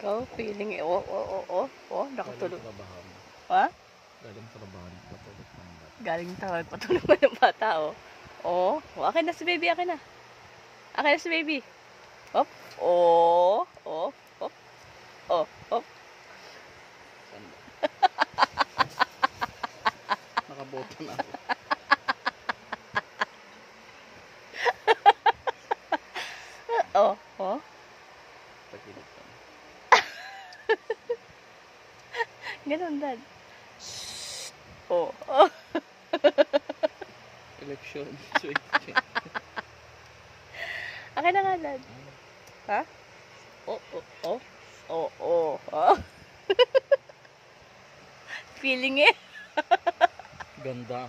Oh, feeling eh. Nakatulog. Galing trabaho. Ha? Galing trabaho. Patulog ng bata. Galing tawag, patulog pa ng bata, oh. Oh, akin na si baby, akin na. Akin na si baby. Hop. Oh, oh, hop. Oh, hop. Sanda. Nakaboto na ako. Oh, oh. Tagilid ka na. Ganun, Dad. Oh, oh. Election. Switch. Akin na nga, Dad. Ha? Oh, oh, oh. Oh, oh, oh. Feeling eh. Ganda.